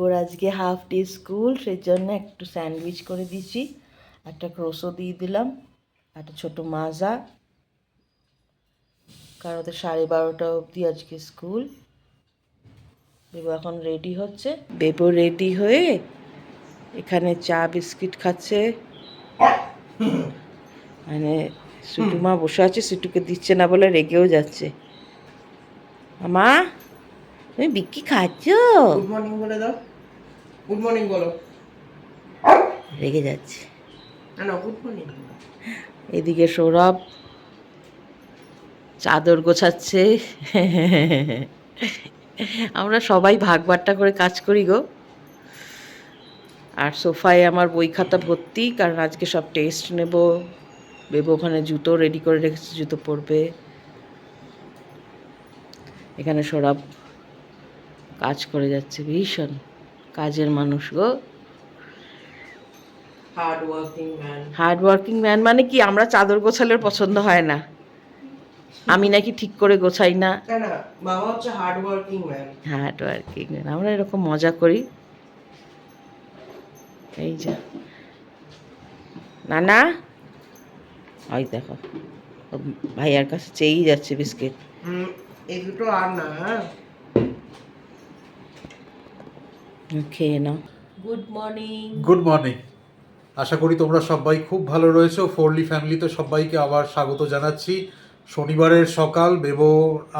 বেবোর আজকে half day school, সেই জন্য একটু স্যান্ডউইচ করে দিয়েছি, একটা ক্রোসও দিয়ে দিলাম, একটা ছোটো মাজা, কারণ ওদের 12:30 অবধি আজকে স্কুল। বেবো এখন রেডি হচ্ছে, বেবো রেডি হয়ে এখানে চা বিস্কিট খাচ্ছে, মানে সুটুমা বসে আছে, সুটুকে দিচ্ছে না বলে রেগেও যাচ্ছে। মা তুমি বিক্কি খাচ্ছ? গুড মর্নিং বলে দাও, গুড মর্নিং বলো। রেগে যাচ্ছে। না গুড মর্নিং। এদিকে সৌরভ চাদর গোছাচ্ছে। আমরা সবাই ভাগ বাট্টা করে কাজ করি গো। আর সোফায় আমার বই খাতা ভর্তি, কারণ আজকে সব টেস্ট নেব। বেবো ওখানে জুতো রেডি করে রেখেছে, জুতো পরবে। এখানে সৌরভ কাজ করে যাচ্ছে, ভীষণ কাজের মানুষ গো। Hard working man. Hard working man মানে কি? আমরা চাদর গোছালে পছন্দ হয় না, আমি নাকি ঠিক করে গোছাই না। না বাবা হচ্ছে hard working man. Hard working man, আমরা এরকম মজা করি। এই যা নানা, ওই দেখো ভাইয়ার কাছে চেয়েই যাচ্ছে বিস্কিট। এই দুটো আর না। খেয়ে নাও। Good morning. Good morning. আশা করি তোমরা সবাই খুব ভালো রয়েছো। ফোরলি ফ্যামিলিতে সবাইকে আবার স্বাগত জানাচ্ছি। শনিবারের সকাল, বেবো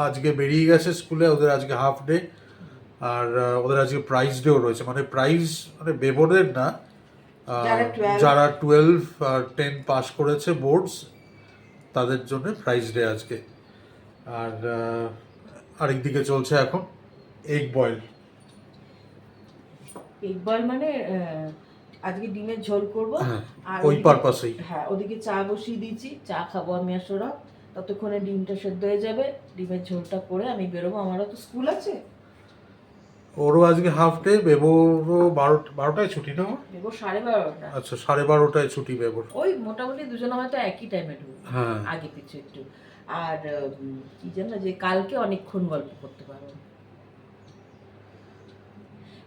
আজকে বেরিয়ে গেছে স্কুলে, ওদের আজকে হাফ ডে। আর ওদের আজকে প্রাইজ ডেও রয়েছে, মানে প্রাইজ মানে বেবোদের না, যারা 12 আর 10 পাস করেছে বোর্ডস, তাদের জন্য প্রাইজ ডে আজকে। আর আরেকদিকে চলছে এখন এগ বয়েল। এগ বয়েল মানে আজকে ডিমের ঝোল করব, আর ওই পারপাসেই। হ্যাঁ, ওদিকে চা বসিয়ে দিয়েছি, চা খাবো আমি আর সৌরভ। ততক্ষণে ডিমটা সেদ্ধ হয়ে যাবে, ডিমের ঝোলটা করে আমি বেরোবো, আমারও তো স্কুল আছে। ওরও আজকে হাফ ডে, বেবোরও 12টায় ছুটি না? বেবো 12:30। আচ্ছা, 12:30টায় ছুটি বেবোর। ওই মোটামুটি দুজনে হয়তো একই টাইমে ঢুকবো, হ্যাঁ, আগে পিছু একটু। আর কি জানো, যে কালকে অনেকক্ষণ গল্প করতে পারবো।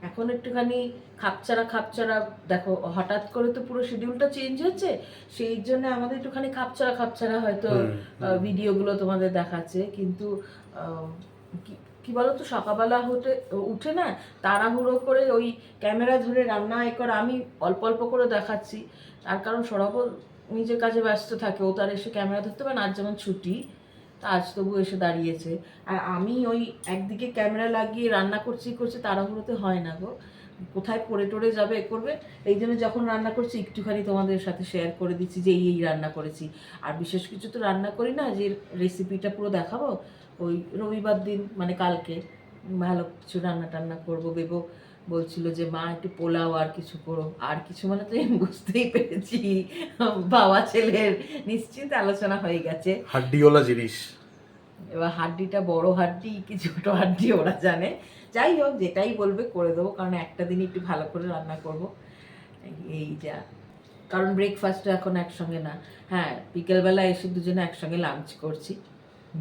এখন একটুখানি খাপছাড়া দেখো, হঠাৎ করে তো পুরো শিডিউলটা চেঞ্জ হচ্ছে, সেই জন্য আমাদের একটুখানি খাপছাড়া হয়তো ভিডিওগুলো তোমাদের দেখাচ্ছে। কিন্তু কি বলতো, সকালবেলা উঠে না তাড়াহুড়ো করে ওই ক্যামেরা ধরে রান্না কর, আমি অল্প অল্প করে দেখাচ্ছি। তার কারণ সৌরভও নিজের কাজে ব্যস্ত থাকে, ও তার এসে ক্যামেরা ধরতে পারে না। আজ যেমন ছুটি, তা আজ তবু এসে দাঁড়িয়েছে। আর আমি ওই একদিকে ক্যামেরা লাগিয়ে রান্না করছি তাড়াহুড়োতে হয় না গো, কোথায় পড়ে টরে যাবে এ করবে। এই জন্য যখন রান্না করছি একটুখানি তোমাদের সাথে শেয়ার করে দিচ্ছি যে এই রান্না করেছি। আর বিশেষ কিছু তো রান্না করি না, যে রেসিপিটা পুরো দেখাবো। ওই রবিবার দিন মানে কালকে ভালো কিছু রান্না করবো। বেবো বলছিল যে মা একটু পোলাও আর কিছু করো, আর কিছু মানে তো আমি বুঝতেই পেরেছি বাবা ছেলের নিশ্চিন্ত আলোচনা হয়ে গেছে। হাড্ডিওয়ালা জিনিস, এবার হাড্ডিটা বড় হাড্ডি কি ছোট হাড্ডি ওরা জানে। যাই হোক, যেটাই বলবে করে দেবো, কারণ একটা দিন একটু ভালো করে রান্না করব। এই যা, কারণ ব্রেকফাস্টটা এখন একসঙ্গে না। হ্যাঁ, বিকেলবেলা এসে দুজনে একসঙ্গে লাঞ্চ করছি।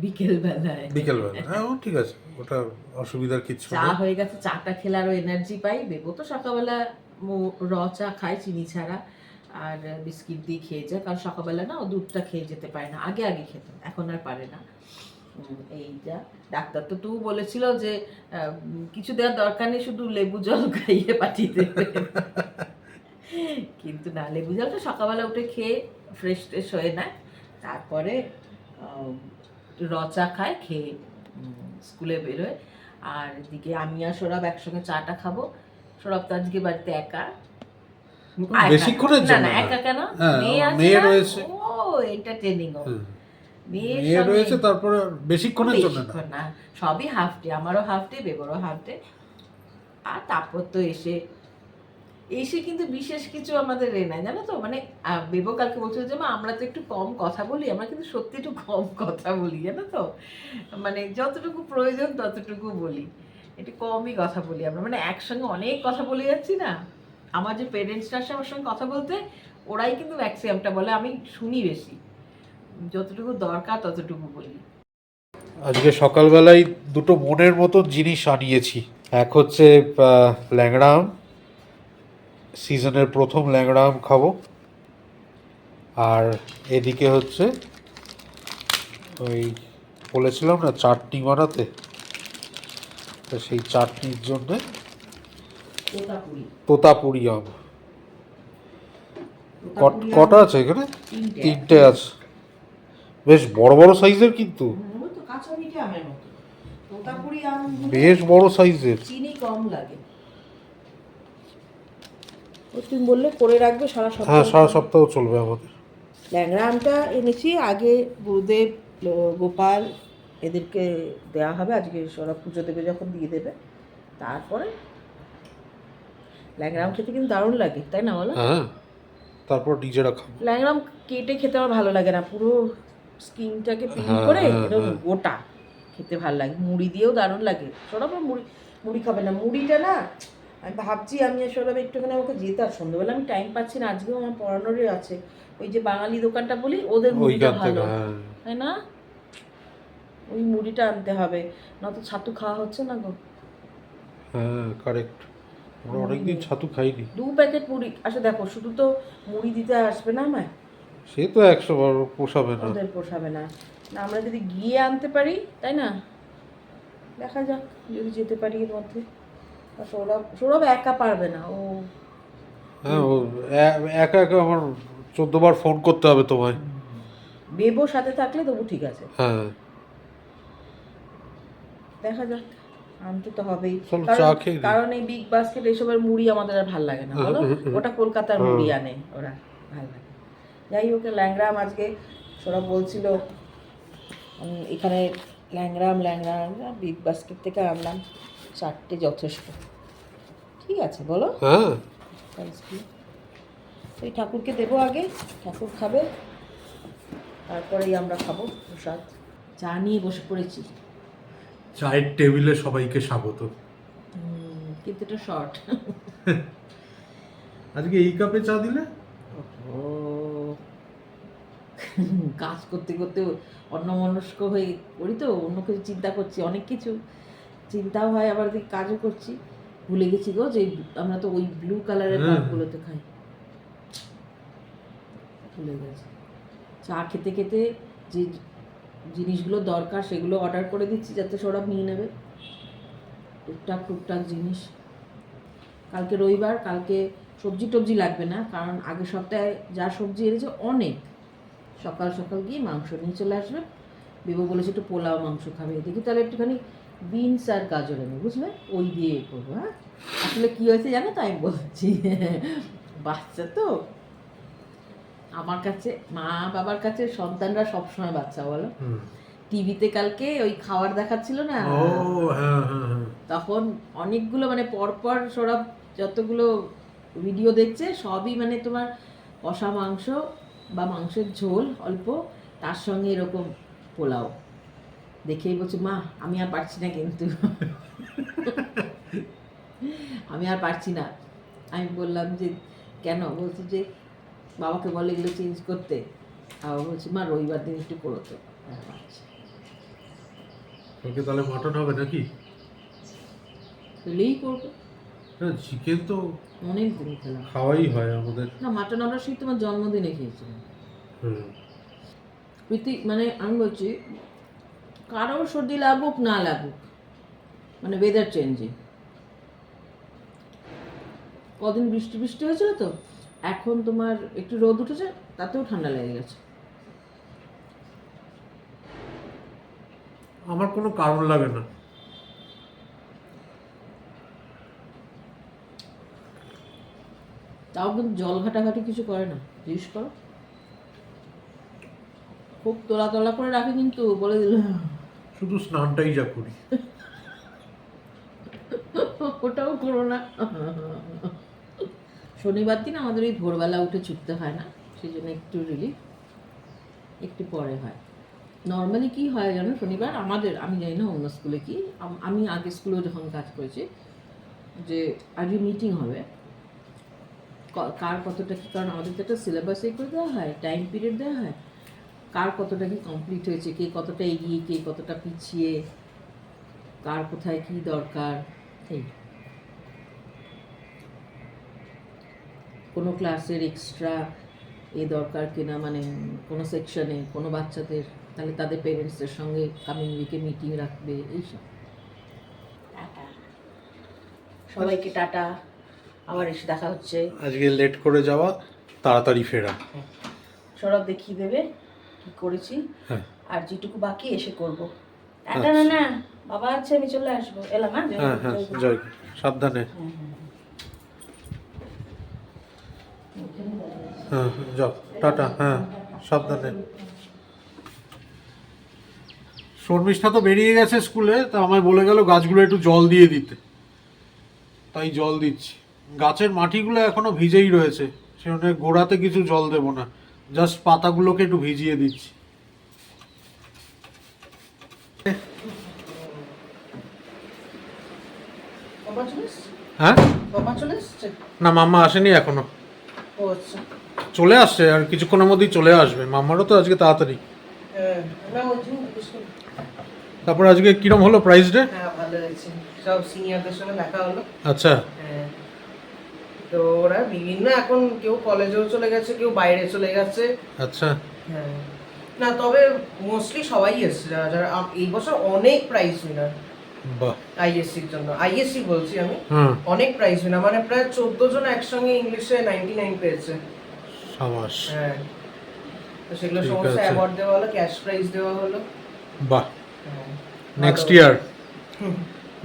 বিকেলবেলায় হ্যাঁ ঠিক আছে, ওটা অসুবিধার কিছু চা নেই। হয়ে গেছে, চাটা খেলে আরও এনার্জি পাই। বেবো তো সকালবেলা র চা খায় চিনি ছাড়া, আর বিস্কিট দিয়ে খেয়ে যায়, কারণ সকালবেলা না ও দুধটা খেয়ে যেতে পারে না, আগে খেত, এখন আর পারে না। এই যা, ডাক্তার তো তু বলেছিল যে কিছু দেওয়ার দরকার নেই, শুধু লেবু জল খাইয়ে পাঠিয়ে দেবে। কিন্তু না, লেবু জলটা সকালবেলা উঠে খেয়ে ফ্রেশ হয়ে নেয়, তারপরে র চা খায়, খেয়ে স্কুলে বেরোয়। আর এদিকে আমি আর সৌরভ একসঙ্গে চাটা খাবো। সৌরভ তো আজকে বাড়িতে একা, বেশিক্ষণের জন্য না একা কেন, মেয়ে রয়েছে, ও এন্টারটেইনিং, মেয়ে রয়েছে, তারপরে বেশিক্ষণের জন্য না, সবই হাফ ডে, আমারও হাফ ডে, বেবরও হাফ ডে। আর তারপর তো এসে কিন্তু বিশেষ কিছু আমাদের নাই, জানো তো। মানে বেবো কালকে বলছিল যে মা আমরা তো একটু কম কথা বলি, আমরা কিন্তু সত্যি একটু কম কথা বলি, জানো তো। মানে যতটুকু প্রয়োজন ততটুকু বলি, একটু কমই কথা বলি আমরা, মানে একসঙ্গে অনেক কথা বলে যাচ্ছি না। আমার যে পেরেন্টসরা আসে আমার সঙ্গে কথা বলতে, ওরাই কিন্তু ম্যাক্সিমামটা বলে, আমি শুনি বেশি, যতটুকু দরকার ততটুকু বলি। আজকে সকালবেলায় দুটো মনের মতন জিনিস আনিয়েছি। এক হচ্ছে ল্যাংড়া আম, সিজনের প্রথম ল্যাংড়া আম খাবো। আর এদিকে হচ্ছে ওই বলেছিলাম না চাটনি বানাতে, তো সেই চাটনির জন্যে তোতাপুরি। তোতাপুরি আম। তোতাপুরি আম কটা আছে এখানে? তিনটে। তিনটে আছে, বেশ বড় বড় সাইজের কিন্তু, ওই তো কাঁচা মিঠে আমের মতো। তোতাপুরি আম বেশ বড় সাইজের। চিনি কম লাগে। ও তুমি বললে করে রাখবে সারা সপ্তাহ। হ্যাঁ, সারা সপ্তাহ চলবে আমাদের। ল্যাংড়া আমটা এনেছি আগে, গুরুদেব গোপাল এদেরকে দেওয়া হবে, আজকে ওরা পুজো দেবে যখন দিয়ে দেবে। তারপরে ল্যাংড়া আম খেতে কিন্তু দারুণ লাগে, তাই না বলো? হ্যাঁ, তারপর নিজেরা খাবো। ল্যাংড়া আম কেটে খেতে আমার ভালো লাগে না, পুরো স্কিনটাকে পিল হ্যাঁ, করে হ্যাঁ, এরকম হ্যাঁ। গোটা খেতে ভালো লাগে। মুড়ি দিয়েও দারুণ লাগে। সৌরভ মুড়ি মুড়ি খাবে না, মুড়িটা না আমি ভাবছি, আমি আর সৌরভ একটুখানি আমাকে যেতে, আর সন্ধ্যেবেলা আমি টাইম পাচ্ছি না, আজকেও আমার পড়ানোরই আছে। ওই যে বাঙালি দোকানটা বলি, ওদের মুড়িটা ওইখান থেকে, ভালো, হ্যাঁ তাই না? ওই মুড়িটা আনতে হবে, নয়তো ছাতু খাওয়া হচ্ছে না গো। হ্যাঁ, কারেক্ট। আমরা অনেকদিন ছাতু খাইনি। 2 প্যাকেট মুড়ি, আচ্ছা দেখো শুধু তো মুড়ি দিতে আসবে না আমায়, সে তো 100 বার পোষাবে না। ওদের পোষাবে না। না আমরা যদি গিয়ে আনতে পারি, তাই না? দেখা যাক যদি যেতে পারি এর মধ্যে। আর সৌরভ সৌরভ একা পারবে না, ও হ্যাঁ, ও একা একা আমার 14 বার ফোন করতে হবে তোমায়। বেবো সাথে থাকলে তবু ঠিক আছে। হ্যাঁ, দেখা যাক, আনতে তো হবেই। চলো কারণ চা খেয়ে নিই। কারণ এই বিগ বাস্কেট এসবের মুড়ি আমাদের আর ভাল লাগে না বলো, ওটা কলকাতার মুড়ি আনে ওরা, ভাল লাগে। যাই হোক, ল্যাংড়াম আজকে সৌরভ বলছিল এখানে ল্যাংড়াম বিগ বাস্কেট থেকে আনলাম 4টে যথেষ্ট, ঠিক আছে বলো? হ্যাঁ, এই ঠাকুরকে দেবো আগে, ঠাকুর খাবে, তারপরেই আমরা খাবো প্রসাদ। চা নিয়ে বসে পড়েছি, চায়ের টেবিলে সবাইকে স্বাগত। কিন্তু এটা শর্ট। আজকে এই কাপে চা দিলে? ও কাজ করতে করতে অন্যমনস্ক হয়ে করি তো, অন্য কিছু চিন্তা করছি, অনেক কিছু চিন্তাও হয়, আবার দিকে কাজও করছি। ভুলে গেছি গো যে আমরা তো ওই ব্লু কালারের কাপগুলোতে খাই, ভুলে গেছি। চা খেতে খেতে যে জিনিসগুলো দরকার সেগুলো অর্ডার করে দিচ্ছি যাতে সৌরভ নিয়ে নেবে, টুকটাক জিনিস। কালকে রবিবার, কালকে সবজি টবজি লাগবে না, কারণ আগের সপ্তাহে যা সবজি এনেছে অনেক। সকাল সকাল গিয়ে মাংস নিয়ে চলে আসবে। বিবু বলেছে একটু পোলাও মাংস খাবে, দেখি তাহলে একটুখানি বিনস আর গাজর এনে, বুঝলে, ওই দিয়ে করবো। হ্যাঁ, আসলে কী হয়েছে জানো তো, আমি বলছি, বাচ্চা তো আমার কাছে, মা বাবার কাছে সন্তানরা সবসময় বাচ্চা, বলো। টিভিতে কালকে ওই খাবার দেখাচ্ছিল না, ও হ্যাঁ হ্যাঁ হ্যাঁ, তখন অনেকগুলো মানে পরপর সৌরভ যতগুলো ভিডিও দেখছে সবই মানে তোমার কষা মাংস বা মাংসের ঝোল অল্প, তার সঙ্গে এরকম পোলাও। দেখেই বলছে মা আমি আর পারছি না, কিন্তু আমি আর পারছি না। আমি বললাম যে কেন? বলছি যে বাবাকে বলে এগুলো চেঞ্জ করতে। আবার বলছি মা রবিবার দিন একটু করো তো। আচ্ছা, কালকে তাহলে মাটন হবে নাকি? খেলেই করবো, হ্যাঁ, চিকেন তো অনেক দিন খেলাম খাওয়াই হয় আমাদের। না। মাটন আমরা সেই তোমার জন্মদিনে খেয়েছিলাম। হুম, প্রীতি মানে আমি বলছি, কারোর সর্দি লাগুক না লাগুক, মানে ওয়েদার চেঞ্জে, কদিন বৃষ্টি বৃষ্টি হয়েছিল তো, এখন তোমার একটু রোদ উঠেছে, তাতেও ঠান্ডা লেগে গেছে। আমার কোনো কারণ লাগে না। তাও কিন্তু জল ঘাটাঘাটি কিছু করে না, জিজ্ঞেস করো। খুব তোলা করে রাখে কিন্তু, বলে দিল শুধু স্নানটাই যা করি। ওটাও করো না। শনিবার দিন আমাদের ওই ভোরবেলা উঠে ছুটতে হয় না, সেই জন্য একটু রিলিফ, একটু পরে হয়। নর্মালি কি হয় জানো, শনিবার আমাদের, আমি জানি না অন্য স্কুলে কি, আমি আগে স্কুলেও যখন কাজ করেছি, যে আজকে মিটিং হবে কার কতটা কি, কারণ আমাদের তো একটা সিলেবাস এই করে দেওয়া হয়, টাইম পিরিয়ড দেওয়া হয়, কার কতটা কি কমপ্লিট হয়েছে, কে কতটা এগিয়ে, কে কতটা পিছিয়ে, কার কোথায় কি দরকার, এই কোনো ক্লাসের এক্সট্রা দরকার কিনা, মানে কোনো সেকশনে কোনো বাচ্চাদের, তাহলে তাদের পেরেন্টসদের সঙ্গে কামিং উইকে মিটিং রাখবে, এইসব। টাটা সবাইকে, টাটা, আবার এসে দেখা হচ্ছে। আজকে লেট করে যাওয়া, তাড়াতাড়ি ফেরা। সৌরভ দেখিয়ে দেবে কি করেছি, হ্যাঁ, আর যেটুকু বাকি এসে করব। টাটা না না, বাবা আছে, আমি চলে আসবো, এলাম। হ্যাঁ হ্যাঁ, জয়, সাবধানে। হ্যাঁ যাও, টাটা। হ্যাঁ, সাবধানে। শর্মিষ্ঠা তো বেরিয়ে গেছে স্কুলে, তা আমায় বলে গেল গাছগুলো একটু জল দিয়ে দিতে, তাই জল দিচ্ছি। গাছের মাটিগুলো এখনো ভিজেই রয়েছে, সেখানে গোড়াতে কিছু জল দেবো না, জাস্ট পাতাগুলোকে একটু ভিজিয়ে দিচ্ছি। বাবা চলে এসছে? হ্যাঁ, বাবা চলে এসছে? না মাম্মা আসেনি এখনো, ও আচ্ছা। চলে আসছে, আর কিছুক্ষণের মধ্যেই চলে আসবে। মাম্মারও তো আজকে তাড়াতাড়ি। হ্যাঁ, না ওই জন্য জিজ্ঞেস করলাম। তারপর আজকে কিরম হলো প্রাইস ডে? হ্যাঁ, ভালো হয়েছে, সব সিনিয়রদের সঙ্গে দেখা হলো। আচ্ছা, হ্যাঁ, তো ওরা বিভিন্ন, এখন কেউ কলেজেও চলে গেছে, কেউ বাইরে চলে গেছে। আচ্ছা। হ্যাঁ, না তবে মোস্টলি সবাই এসছে, যারা যারা এই বছর অনেক প্রাইজ উইনার বাহ। আইএসসির জন্য, আইএসসি বলছি আমি, হুম, অনেক প্রাইজ উইনার, মানে প্রায় 14 জন একসঙ্গে ইংলিশে 99 পেয়েছে। সাবাস। হ্যাঁ, তো সেগুলো ঠিক সমস্ত আছে। অ্যাওয়ার্ড দেওয়া হলো, ক্যাশ প্রাইজ দেওয়া হলো। বাহ, হ্যাঁ, নেক্সট ভালো। ইয়ার,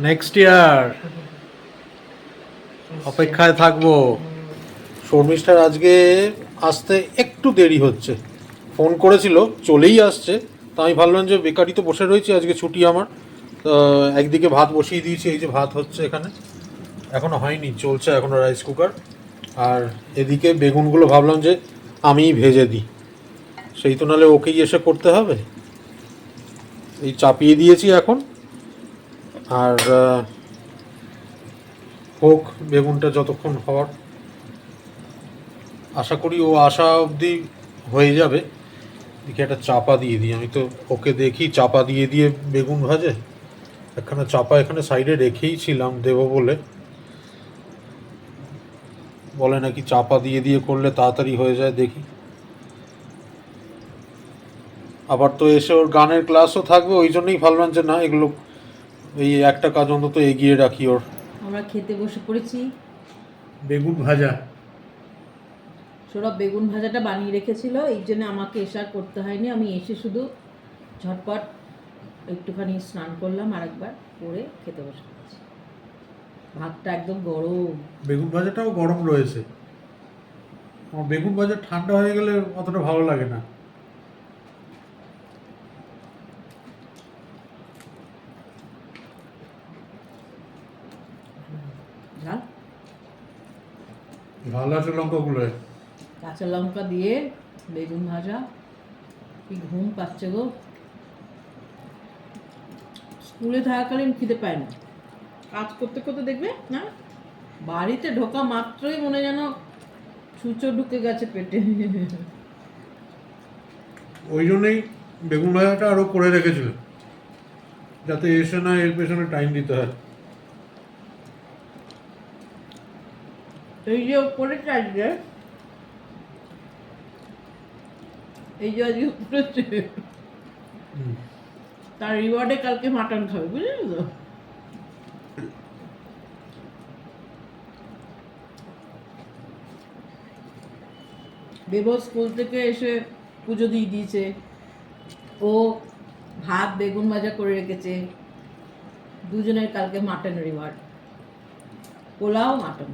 নেক্সট ইয়ার অপেক্ষায় থাকবো। শর্মিষ্ঠার আজকে আসতে একটু দেরি হচ্ছে, ফোন করেছিল, চলেই আসছে। তো আমি ভাবলাম যে বেকারি তো বসে রয়েছি, আজকে ছুটি আমার, তো একদিকে ভাত বসিয়ে দিয়েছি, এই যে ভাত হচ্ছে এখানে, এখনো হয়নি, চলছে এখনো রাইস কুকার। আর এদিকে বেগুনগুলো ভাবলাম যে আমিই ভেজে দিই, সেই তো নাহলে ওকেই এসে করতে হবে। এই চাপিয়ে দিয়েছি এখন, আর হোক বেগুনটা যতক্ষণ হওয়ার, আশা করি ও আসা অবধি হয়ে যাবে। দেখি একটা চাপা দিয়ে দিই, আমি তো ওকে দেখি চাপা দিয়ে দিয়ে বেগুন ভাজে। একখানা চাপা এখানে সাইডে রেখেই ছিলাম দেবো বলে, বলে নাকি চাপা দিয়ে দিয়ে করলে তাড়াতাড়ি হয়ে যায়, দেখি। আবার তো এসে ওর গানের ক্লাসও থাকবে, ওই জন্যই ভাবলাম যে না, এগুলো এই একটা কাজ অন্তত এগিয়ে রাখি ওর। আমরা খেতে বসে পড়েছি। বেগুন ভাজা। সৌরভ বেগুন ভাজাটা বানিয়ে রেখেছিল, এই জন্য আমাকে এসে আর করতে হয়নি। আমি এসে শুধু ঝটপট একটুখানি স্নান করলাম, আরেকবার করে খেতে বসে পড়েছি। ভাতটা একদম গরম। বেগুন ভাজাটাও গরম রয়েছে, আমার বেগুন ভাজা ঠান্ডা হয়ে গেলে অতটা ভালো লাগে না। ঝাল ঝাল আছে লঙ্কাগুলো। কাঁচা লঙ্কা দিয়ে বেগুন ভাজা, কি ঘুম পাচ্ছে গো। স্কুলে থাকাকালীন খিদে পায় না, কাজ করতে করতে দেখবে না, বাড়িতে ঢোকা মাত্রই মনে যেন ছুঁচো ঢুকে গেছে পেটে। ওই জন্যই বেগুন ভাজাটা আরও করে রেখেছিল, যাতে এসে না এর পেছনে টাইম দিতে হয়। এই যে করেছে আজকে, এই যে আজকে করেছে, তার রিওয়ার্ডে কালকে মাটন খাবে, বুঝলি তো। বেবো স্কুল থেকে এসে পুজো দিয়ে দিয়েছে, ও ভাত বেগুন ভাজা করে রেখেছে, দুজনের কালকে মাটন রিওয়ার্ড, পোলাও মাটন।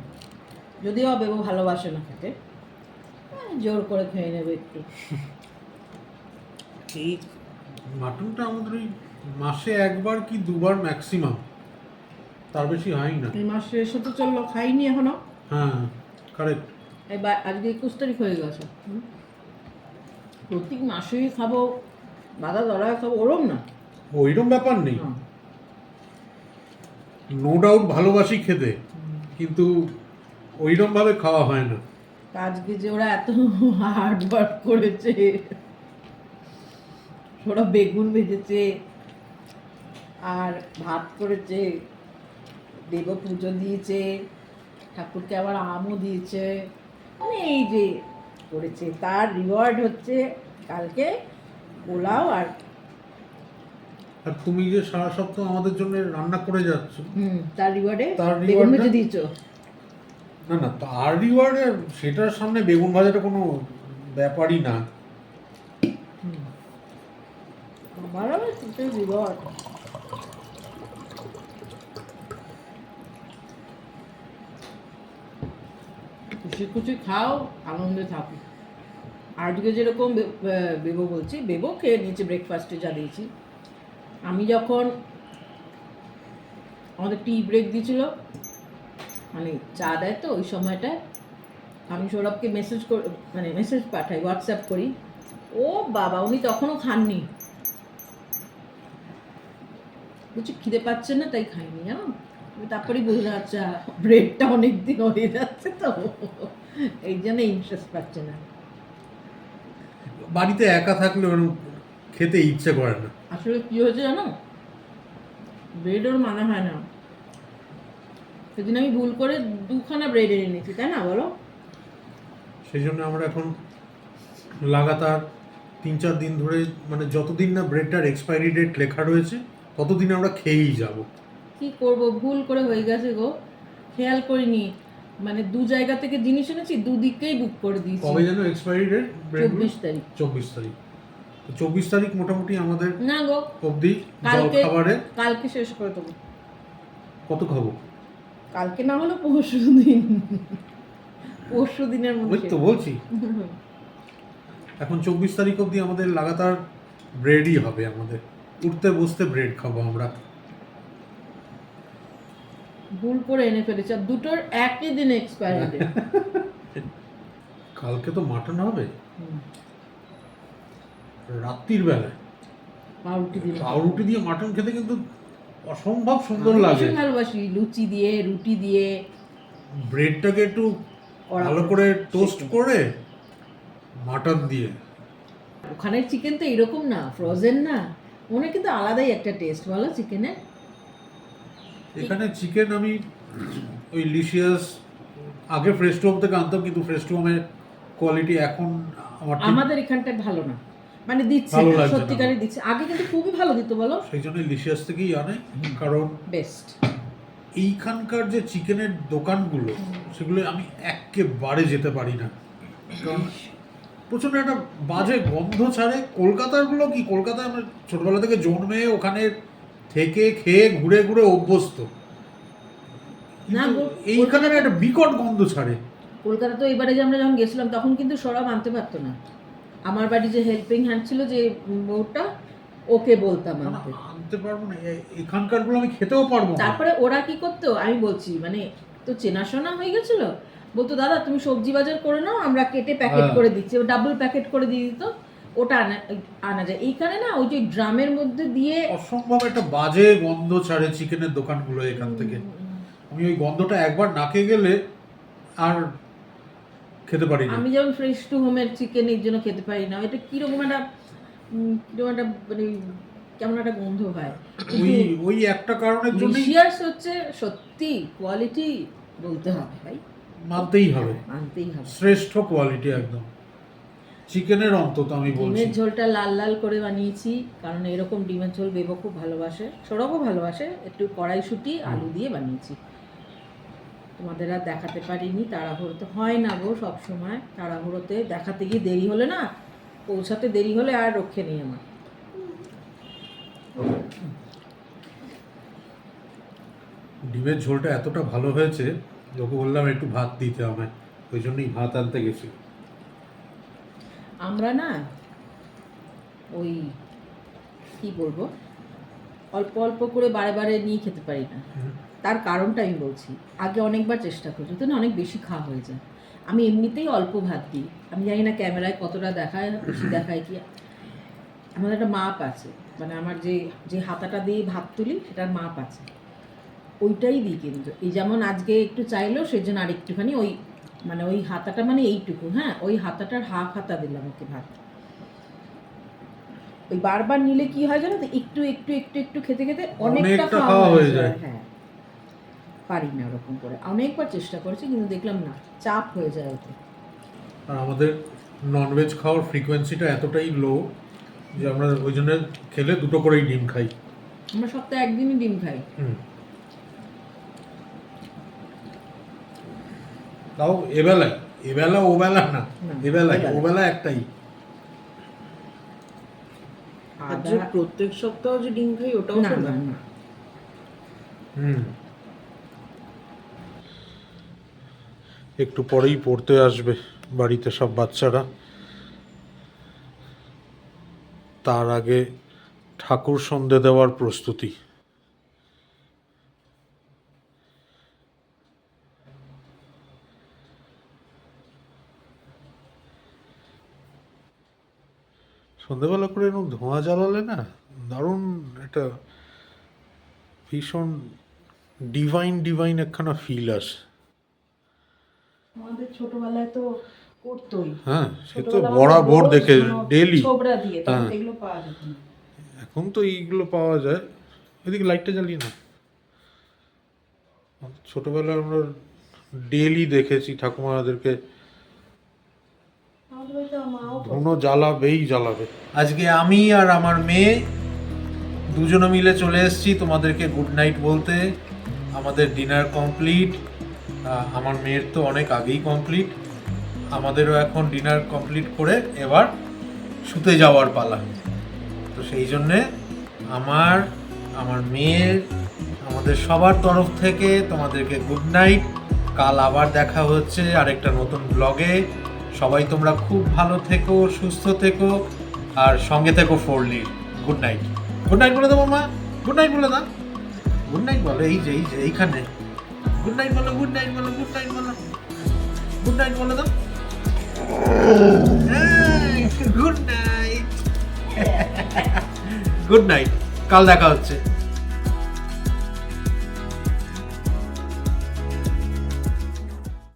যদিও বেবো ভালোবাসে না খেতে, জোর করে খেয়ে নেবে একটু। ঠিক, মাটনটা আমাদের ওই মাসে একবার কি দুবার ম্যাক্সিমাম, তার বেশি হয় না। এই মাসে এসে তো চললো, খাইনি এখনো। হ্যাঁ, কারেক্ট। এবার আজকে 21 তারিখ হয়ে গেছে, প্রত্যেক মাসেই খাবো, দাদা দড়ায় খাবো, ওরম না। ওইরকম ব্যাপার নেই, নো ডাউট ভালোবাসি খেতে, কিন্তু ওইরকম ভাবে খাওয়া হয় না। আজকে যে ওরা এত হার্ড ওয়ার্ক করেছে, ওরা বেগুন ভেজেছে আর ভাত করেছে, দেব পুজো দিয়েছে, ঠাকুরকে আবার আমও দিয়েছে, মানে এই যে করেছে, তার রিওয়ার্ড হচ্ছে কালকে পোলাও আর আর তুমি যে সারা সপ্তাহ আমাদের জন্য রান্না করে যাচ্ছ, তার রিওয়ার্ডে তার বেগুন reward ভেজে টা? দিয়েছো। না না, তার রিওয়ার্ডে সেটার সামনে বেগুন ভাজাটা কোনো ব্যাপারই না। আমার আবার রিওয়ার্ড। খুশি খুশি খাও, আনন্দে থাকো। আজকে যেরকম বেবো বলছি, বেবো খেয়ে নিয়েছে ব্রেকফাস্টে যা দিয়েছি। আমি যখন আমাদের টি ব্রেক দিয়েছিল, মানে চা দেয় তো ওই সময়টায়, আমি সৌরভকে মেসেজ পাঠাই, হোয়াটসঅ্যাপ করি। ও বাবা, উনি তখনও খাননি, বলছি খিদে পাচ্ছে না তাই খাইনি, জানো। তারপরেই বোঝা যাচ্ছে ব্রেডটা অনেক দিন হয়ে যাচ্ছে তো, এই জন্য ইন্টারেস্ট পাচ্ছে না। বাড়িতে একা থাকলে ওরকম খেতে ইচ্ছে করে না। আসলে কি হয়েছে জানো, ব্রেড ওর মানা হয় না। সেদিন আমি ভুল করে 2খানা ব্রেড এনে নিয়েছি, তাই না বলো। সেই জন্য আমরা এখন লাগাতার 3-4 দিন ধরে, মানে যতদিন না ব্রেডটার এক্সপায়ারি ডেট লেখা রয়েছে ততদিন আমরা খেয়েই যাব। কি করব, ভুল করে হয়ে গেছে গো, খেয়াল করিনি। মানে 2 জায়গা থেকে জিনিস এনেছি, দুদিকেই বুক করে দিয়েছি। কবে যেন এক্সপায়ারি ডেট? 24 তারিখ। 24 তারিখ। তো 24 তারিখ মোটামুটি আমাদের না গো, অবধি কালকে জলখাবারে কালকে শেষ করে দেবো। কত খাবো? কালকে না হলো পরশু দিন, পরশু দিনের ওই মধ্যে। তো বলছি, এখন 24 তারিখ অবধি আমাদের লাগাতার ব্রেডই হবে, আমাদের উঠতে বসতে ব্রেড খাবো আমরা। ভুল করে এনে ফেলেছি, আর দুটোর একই দিনে এক্সপায়ারি ডেট। কালকে তো মাটন হবে রাত্রির বেলায়, পাউরুটি দিয়ে মাটন খেতে কিন্তু অসম্ভব সুন্দর লাগে। ভীষণ ভালোবাসি, লুচি দিয়ে, রুটি দিয়ে। ব্রেডটাকে একটু ভালো করে টোস্ট করে মাটন দিয়ে। ওখানের চিকেন তো এরকম না, ফ্রোজেন না, মনে কিন্তু আলাদাই একটা টেস্ট বলো চিকেনের। এখানে চিকেন আমি ওই লিশিয়াস আগে ফ্রেশ টু হোম থেকে আনতাম, কিন্তু ফ্রেশ টু হোমের কোয়ালিটি এখন আমাদের এখানটায় ভালো না, মানে দিচ্ছে ভালো না, লাগছে না। সত্যিকারই দিচ্ছে। আগে কিন্তু খুবই ভালো দিত বলো, সেই জন্য লিশিয়াস থেকেই আনে। কারণ বেস্ট। এইখানকার যে চিকেনের দোকানগুলো, সেগুলো আমি একেবারে যেতে পারি না, কারণ প্রচন্ড একটা বাজে গন্ধ ছাড়ে। কলকাতারগুলো কি, কলকাতায় আমরা ছোটবেলা থেকে জন্মে ওখানে থেকে খেয়ে ঘুরে ঘুরে অভ্যস্ত, না কিন্তু গো, এইখানে না একটা বিকট গন্ধ ছাড়ে। কলকাতা তো এবারে যে আমরা যখন গেছিলাম তখন কিন্তু সৌরভ আনতে পারতো না। আমার বাড়ি যে হেল্পিং হ্যান্ড ছিল, যে বউটা, ওকে বলতাম আনতে। আনতে পারবো না, এখানকার গুলো আমি খেতেও পারবো না। তারপরে ওরা কি করতো আমি বলছি, মানে তো চেনাশোনা হয়ে গেছিল, বলতো দাদা তুমি সবজি বাজার করে নাও, আমরা কেটে প্যাকেট করে দিচ্ছি, ডাবল প্যাকেট করে দিয়ে দিত, ওটা আনা যায়। এইখানে না ওই যে ড্রামের মধ্যে দিয়ে অসম্ভব একটা বাজে গন্ধ ছাড়ে চিকেনের দোকানগুলো এখান থেকে। আমি ওই গন্ধটা একবার নাকে গেলে আর খেতে পারি না। আমি যেমন ফ্রেশ টু হোমের চিকেন এর জন্য খেতে পারি না, এটা কিরকম একটা মানে কেমন একটা গন্ধ হয়। ওই একটা কারণের জন্য লিশিয়াস হচ্ছে সত্যি কোয়ালিটি, বলতে হবে ভাই, মানতেই হবে, আনতেই হবে। শ্রেষ্ঠ কোয়ালিটি একদম চিকেনের, অন্তত আমি বলছি। ডিমের ঝোলটা লাল লাল করে বানিয়েছি, কারণ এরকম ডিমের ঝোল বেবো খুব ভালোবাসে, সৌরভও ভালোবাসে। একটু কড়াইশুঁটি আলু দিয়ে বানিয়েছি। তোমাদের আর দেখাতে পারিনি, তাড়াহুড়োতে হয় না গো, সব সময় তাড়াহুড়োতে দেখাতে গিয়ে দেরি হলে না, পৌঁছাতে দেরি হলে আর রক্ষে নেই আমার। ডিমের ঝোলটা এতটা ভালো হয়েছে, ওকে বললাম একটু ভাত দিতে আমায়, ওই জন্যই ভাত আনতে গেছি। আমরা না ওই কি বলবো, অল্প অল্প করে বারে বারে নিয়ে খেতে পারি না। তার কারণটা আমি বলছি, আগে অনেকবার চেষ্টা করি, তো না অনেক বেশি খাওয়া হয়ে যায়। আমি এমনিতেই অল্প ভাত দিই, আমি জানি না ক্যামেরায় কতটা দেখায়, বেশি দেখায় কি। আমাদের একটা মাপ আছে, মানে আমার যে যে হাতাটা দিয়ে ভাত তুলি সেটার মাপ আছে, ওইটাই দিই। কিন্তু এই যেমন আজকে একটু চাইলো, সেই জন্য আর একটুখানি ওই মানে ওই হাতাটা, মানে এইটুকু, হ্যাঁ ওই হাতাটার হাফ হাতা দিলাম ওকে ভাত। ওই বারবার নিলে কি হয় জানো তো, একটু একটু একটু একটু খেতে খেতে অনেকটা খাওয়া হয়ে যায়। হ্যাঁ, পারি না ওরকম করে, অনেকবার চেষ্টা করেছি কিন্তু দেখলাম না, চাপ হয়ে যায় ওতে। আর আমাদের ননভেজ খাওয়ার ফ্রিকোয়েন্সিটা এতটাই লো যে আমরা ওই জন্য খেলে 2টো করেই ডিম খাই। আমরা সপ্তাহে একদিনই ডিম খাই। তাও এবেলা ওবেলা না, ওবেলা একটাই। আর যে প্রত্যেক সপ্তাহ যে ডিম খাই ওটাও না তো না না। না। একটু পরেই পড়তে আসবে বাড়িতে সব বাচ্চারা, তার আগে ঠাকুর সন্ধে দেওয়ার প্রস্তুতি। সন্ধেবেলা করে এরকম ধোঁয়া জ্বালালে না দারুণ একটা ভীষণ ডিভাইন একখানা ফিল আসে। আমাদের ছোটবেলায় তো করতোই। হ্যাঁ, সে তো বরাবর দেখে ডেইলি। ছোবড়া দিয়ে তখন এগুলো পাওয়া যেত না। এখন তো এইগুলো পাওয়া যায়। এদিকে লাইটটা জ্বালিয়ে না। ছোটবেলায় আমরা ডেইলি দেখেছি ঠাকুমাদেরকে আমাদের বাড়িতে মাও ধুনো জ্বালাবে। আজকে আমি আর আমার মেয়ে দুজনে মিলে চলে এসেছি তোমাদেরকে গুড নাইট বলতে। আমাদের ডিনার কমপ্লিট, আমার মেয়ের তো অনেক আগেই কমপ্লিট। আমাদেরও এখন ডিনার কমপ্লিট করে এবার শুতে যাওয়ার পালা। তো সেই জন্যে আমার মেয়ের, আমাদের সবার তরফ থেকে তোমাদেরকে গুড নাইট। কাল আবার দেখা হচ্ছে আরেকটা নতুন ব্লগে। সবাই তোমরা খুব ভালো থেকো, সুস্থ থেকো, আর সঙ্গে থেকো ফোরলির। গুড নাইট বলে দেবো মা, গুড নাইট বলে দাও, গুড নাইট বলো। এই যে এইখানে গুড নাইট বলো, গুড নাইট বলো, গুড নাইট বলো, গুড নাইট বলে দাও। গুড নাইট, গুড নাইট, কাল দেখা হচ্ছে।